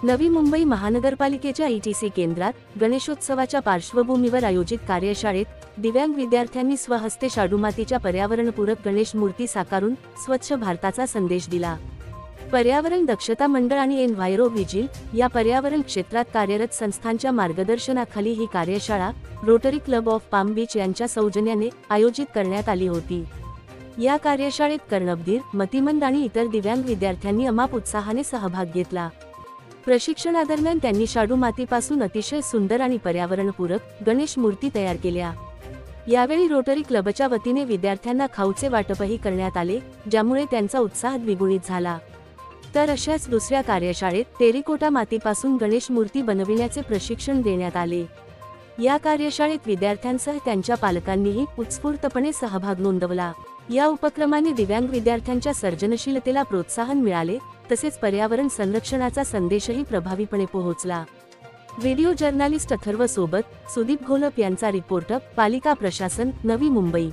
नवी मुंबई महानगरपालिकेच्या ईटीसी केंद्रात गणेशोत्सवाच्या पार्श्वभूमीवर आयोजित कार्यशाळेत दिव्यांग विद्यार्थ्यांनी स्वहस्ते शाडूमातीच्या पर्यावरणपूरक गणेश मूर्ती साकारून स्वच्छ भारताचा संदेश दिला। पर्यावरण दक्षता मंडळ आणि एनव्हायरो व्हिजिल या पर्यावरण क्षेत्रात कार्यरत संस्थांच्या मार्गदर्शनाखाली ही कार्यशाळा rotary club of palm beach यांच्या सौजन्याने आयोजित करण्यात आली होती। या कार्यशाळेत कर्णबधीर, मतिमंद आणि इतर दिव्यांग विद्यार्थ्यांनी अमाप उत्साहाने सहभाग घेतला। प्रशिक्षणादरम्यान त्यांनी शाडू मातीपासून अतिशय सुंदर आणि पर्यावरणपूरक गणेश मूर्ती तयार केल्या। यावेळी रोटरी क्लबच्या वतीने विद्यार्थ्यांना खाऊचे वाटपही करण्यात आले, ज्यामुळे त्यांचा उत्साह द्विगुणित झाला। तर अशाच दुसऱ्या कार्यशाळेत टेरिकोटा मातीपासून गणेश मूर्ती बनविण्याचे प्रशिक्षण देण्यात आले। या कार्यशाळेत विद्यार्थ्यांसह त्यांच्या पालकांनीही उत्स्फूर्तपणे सहभाग नोंदवला। या उपक्रमाने दिव्यांग विद्यार्थ्यांच्या सर्जनशीलतेला प्रोत्साहन मिळाले, तसेच पर्यावरण संरक्षणाचा संदेशही प्रभावीपणे पोहोचला। व्हिडिओ जर्नलिस्ट अथर्व सोबत सुदीप घोलप यांचा रिपोर्ट। पालिका प्रशासन, नवी मुंबई।